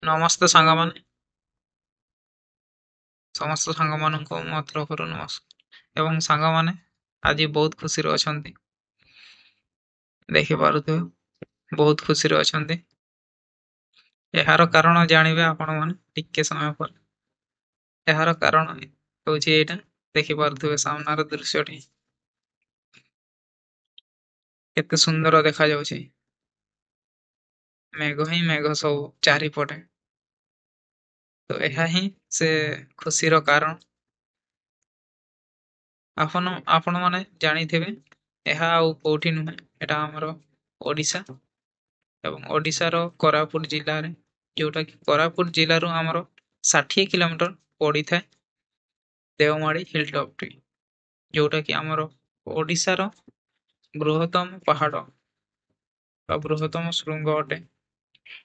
ନମସ୍ତେ ସାଙ୍ଗମାନେ, ସମସ୍ତ ସାଙ୍ଗମାନଙ୍କୁ ମୋ ତରଫରୁ ନମସ୍କାର। ଏବଂ ସାଙ୍ଗମାନେ ଆଜି ବହୁତ ଖୁସିରେ ଅଛନ୍ତି, ଦେଖିପାରୁଥିବେ ବହୁତ ଖୁସିରେ ଅଛନ୍ତି। ଏହାର କାରଣ ଜାଣିବେ ଆପଣମାନେ ଟିକେ ସମୟ ପରେ। ଏହାର କାରଣ ହେଉଛି ଏଇଟା, ଦେଖିପାରୁଥିବେ ସାମ୍ନାର ଦୃଶ୍ୟଟି କେତେ ସୁନ୍ଦର ଦେଖାଯାଉଛି। ମେଘ ହିଁ ମେଘ ସବୁ ଚାରିପଟେ। ତ ଏହା ହିଁ ସେ ଖୁସିର କାରଣ। ଆପଣମାନେ ଜାଣିଥିବେ ଏହା ଆଉ କୋଉଠି ନୁହେଁ, ଏଟା ଆମର ଓଡ଼ିଶା ଏବଂ ଓଡ଼ିଶାର କୋରାପୁଟ ଜିଲ୍ଲାରେ, ଯୋଉଟା କି କୋରାପୁଟ ଜିଲ୍ଲାରୁ ଆମର 60 କିଲୋମିଟର ପଡ଼ିଥାଏ ଦେଓମାଳି ହିଲ୍ ଟପ୍, ଯୋଉଟା କି ଆମର ଓଡ଼ିଶାର ବୃହତ୍ତମ ପାହାଡ଼ ବା ବୃହତ୍ତମ ଶୃଙ୍ଗ ଅଟେ,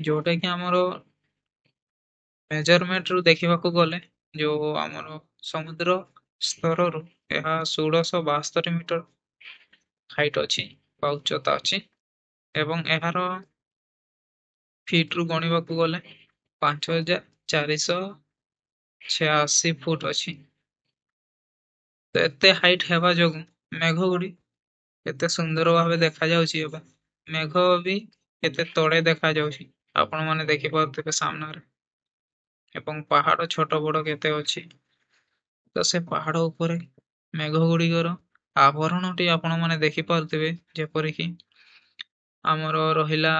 ଯୋଉଟା କି ଆମର ମେଜରମେଣ୍ଟରୁ ଦେଖିବାକୁ ଗଲେ ଯୋଉ ଆମର ସମୁଦ୍ର ସ୍ତରରୁ ଏହା 1672 ମିଟର ହାଇଟ୍ ଅଛି ବା ଉଚ୍ଚତା ଅଛି ଏବଂ ଏହାର ଫିଟରୁ ଗଣିବାକୁ ଗଲେ 5486 ଫୁଟ ଅଛି। ତ ଏତେ ହାଇଟ୍ ହେବା ଯୋଗୁଁ ମେଘ ଗୁଡି କେତେ ସୁନ୍ଦର ଭାବେ ଦେଖାଯାଉଛି ଏବଂ ମେଘ ବି କେତେ ତଳେ ଦେଖାଯାଉଛି, ଆପଣମାନେ ଦେଖିପାରୁଥିବେ ସାମ୍ନାରେ। ଏବଂ ପାହାଡ଼ ଛୋଟ ବଡ଼ କେତେ ଅଛି, ତ ସେ ପାହାଡ଼ ଉପରେ ମେଘ ଗୁଡ଼ିକର ଆବରଣଟି ଆପଣମାନେ ଦେଖିପାରୁଥିବେ, ଯେପରିକି ଆମର ରହିଲା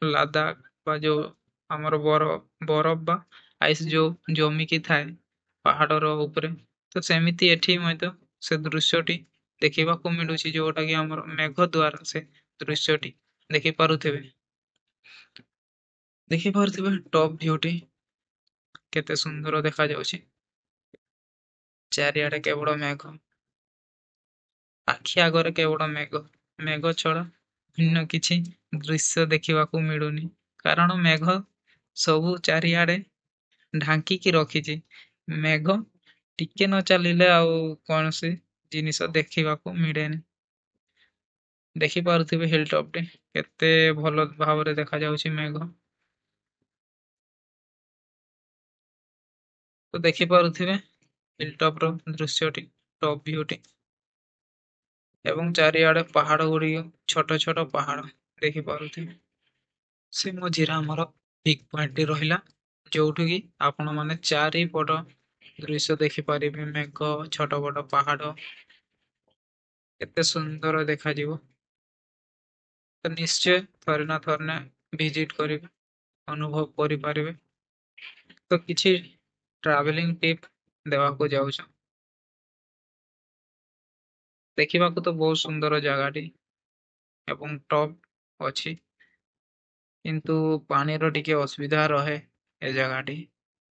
ଲାଦାଖ ବା ଯୋଉ ଆମର ବରଫ ବା ଆଇସ୍ ଯୋଉ ଜମିକି ଥାଏ ପାହାଡର ଉପରେ, ତ ସେମିତି ଏଠି ମଧ୍ୟ ସେ ଦୃଶ୍ୟଟି ଦେଖିବାକୁ ମିଳୁଛି, ଯୋଉଟା କି ଆମର ମେଘ ଦ୍ଵାରା ସେ ଦୃଶ୍ୟଟି ଦେଖିପାରୁଥିବେ। ଦେଖିପାରୁଥିବେ ଟପ୍ ଭ୍ୟୁଟି କେତେ ସୁନ୍ଦର ଦେଖାଯାଉଛି। ଚାରିଆଡେ କେବଳ ମେଘ, ଆଖି ଆଗରେ କେବଳ ମେଘ। ମେଘ ଛଡା ଭିନ୍ନ କିଛି ଦୃଶ୍ୟ ଦେଖିବାକୁ ମିଳୁନି, କାରଣ ମେଘ ସବୁ ଚାରିଆଡେ ଢାଙ୍କିକି ରଖିଛି। ମେଘ ଟିକେ ନ ଚାଲିଲେ ଆଉ କୌଣସି ଜିନିଷ ଦେଖିବାକୁ ମିଳେନି। ଦେଖିପାରୁଥିବେ ହିଲ୍ ଟପ୍ କେତେ ଭଲ ଭାବରେ ଦେଖାଯାଉଛି ମେଘ। ତ ଦେଖିପାରୁଥିବେ ହିଲ୍ ଟପ୍ ର ଦୃଶ୍ୟଟି, ଟପ୍ ଭ୍ୟୁଟି ଏବଂ ଚାରିଆଡେ ପାହାଡ ଗୁଡିକ ଛୋଟ ଛୋଟ ପାହାଡ ଦେଖିପାରୁଥିବେ। ସେ ମଝିରେ ଆମର ପିକ୍ ପଏଣ୍ଟଟି ରହିଲା, ଯୋଉଠି କି ଆପଣ ମାନେ ଚାରିପଟ ଦୃଶ୍ୟ ଦେଖିପାରିବେ। ମେଘ, ଛୋଟ ବଡ ପାହାଡ କେତେ ସୁନ୍ଦର ଦେଖାଯିବ। ତ ନିଶ୍ଚୟ ଥରେ ନା ଥରେ ଭିଜିଟ୍ କରିବେ, ଅନୁଭବ କରିପାରିବେ। ତ କିଛି ଟ୍ରାଭେଲିଂ ଟିପ୍ ଦେବାକୁ ଯାଉଛୁ। ଦେଖିବାକୁ ତ ବହୁତ ସୁନ୍ଦର ଜାଗାଟି ଏବଂ ଟପ୍ ଅଛି, କିନ୍ତୁ ପାଣିର ଟିକେ ଅସୁବିଧା ରହେ ଏ ଜାଗାଟି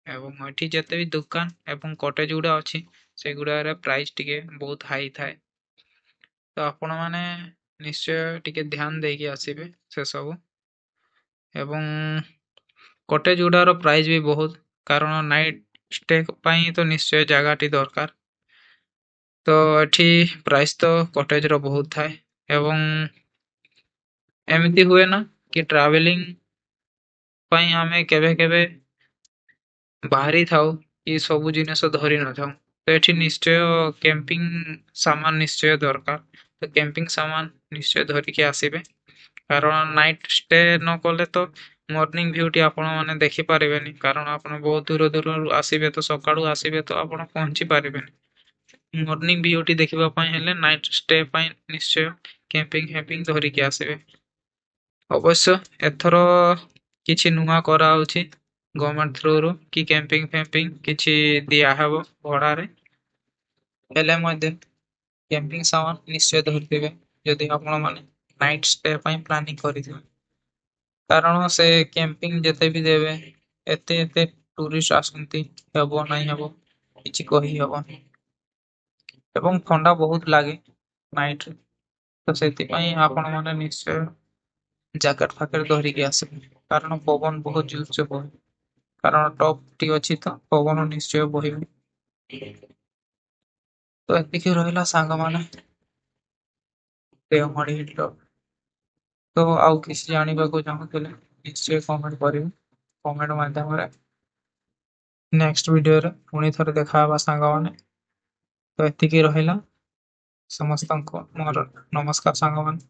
ଏବଂ ଏଠି ଯେତେ ବି ଦୋକାନ ଏବଂ କଟେଜ ଗୁଡା ଅଛି ସେଗୁଡାରେ ପ୍ରାଇସ୍ ଟିକେ ବହୁତ ହାଇ ଥାଏ। ତ ଆପଣମାନେ ନିଶ୍ଚୟ ଟିକେ ଧ୍ୟାନ ଦେଇକି ଆସିବେ ସେସବୁ। ଏବଂ କଟେଜ ଗୁଡାର ପ୍ରାଇସ୍ ବି ବହୁତ, କାରଣ ନାଇଟ୍ ଷ୍ଟେ ପାଇଁ ତ ନିଶ୍ଚୟ ଜାଗାଟି ଦରକାର। ତ ଏଠି ପ୍ରାଇସ୍ ତ କଟେଜର ବହୁତ ଥାଏ ଏବଂ ଏମିତି ହୁଏ ନା କି ଟ୍ରାଭେଲିଂ ପାଇଁ ଆମେ କେବେ କେବେ ବାହାରି ଥାଉ କି ସବୁ ଜିନିଷ ଧରି ନଥାଉ, ତ ଏଠି ନିଶ୍ଚୟ କ୍ୟାମ୍ପିଂ ସାମାନ ନିଶ୍ଚୟ ଦରକାର। ତ କ୍ୟାମ୍ପିଂ ସାମାନ ନିଶ୍ଚୟ ଧରିକି ଆସିବେ, କାରଣ ନାଇଟ୍ ଷ୍ଟେ ନ କଲେ ତ ମର୍ଣ୍ଣିଂ ଭ୍ୟୁଟି ଆପଣ ମାନେ ଦେଖିପାରିବେନି, କାରଣ ଆପଣ ବହୁତ ଦୂର ଦୂରରୁ ଆସିବେ, ତ ସକାଳୁ ଆସିବେ ତ ଆପଣ ପହଞ୍ଚି ପାରିବେନି। ମର୍ଣ୍ଣିଂ ଭ୍ୟୁଟି ଦେଖିବା ପାଇଁ ହେଲେ ନାଇଟ୍ ଷ୍ଟେ ପାଇଁ ନିଶ୍ଚୟ କ୍ୟାମ୍ପିଂ ଫ୍ୟାମ୍ପିଂ ଧରିକି ଆସିବେ। ଅବଶ୍ୟ ଏଥର କିଛି ନୂଆ କରାହଉଛି ଗଭର୍ଣ୍ଣମେଣ୍ଟ ଥ୍ରୁରୁ, କି କ୍ୟାମ୍ପିଂ ଫ୍ୟାମ୍ପିଂ କିଛି ଦିଆହବ ଭଡାରେ, ହେଲେ ମଧ୍ୟ କ୍ୟାମ୍ପିଂ ସାମାନ ନିଶ୍ଚୟ ଧରିଥିବେ ଯଦି ଆପଣ ମାନେ ନାଇଟ୍ ଷ୍ଟେ ପାଇଁ ପ୍ଲାନିଂ କରିଥିବେ, କାରଣ ସେ କ୍ୟାମ୍ପିଂ ଯେତେ ବି ଦେବେ ଏତେ ଏତେ ଟୁରିଷ୍ଟ ଆସନ୍ତି, ହେବ ନାହିଁ ହେବ କିଛି କହି ହବନି ଏବଂ ଥଣ୍ଡା ବହୁତ ଲାଗେ ନାଇଟରେ। ତ ସେଥିପାଇଁ ଆପଣ ମାନେ ନିଶ୍ଚୟ ଜ୍ୟାକେଟ ଫାକେଟ ଧରିକି ଆସିବେ, କାରଣ ପବନ ବହୁତ ଜୋରସେ ବହେ, କାରଣ ଟପ୍ ଟି ଅଛି ତ ପବନ ନିଶ୍ଚୟ ବହିବ। ତ ଏତିକି ରହିଲା ସାଙ୍ଗମାନେ ଦେଓମାଳି ହିଲ୍ ଟପ୍। ତ ଆଉ କିଛି ଜାଣିବାକୁ ଚାହୁଁଥିଲେ ନିଶ୍ଚୟ କମେଣ୍ଟ କରିବେ। କମେଣ୍ଟ ମାଧ୍ୟମରେ ନେକ୍ସଟ ଭିଡିଓରେ ପୁଣି ଥରେ ଦେଖା ହେବା ସାଙ୍ଗମାନେ। ତ ଏତିକି ରହିଲା। ସମସ୍ତଙ୍କୁ ମୋର ନମସ୍କାର ସାଙ୍ଗମାନେ।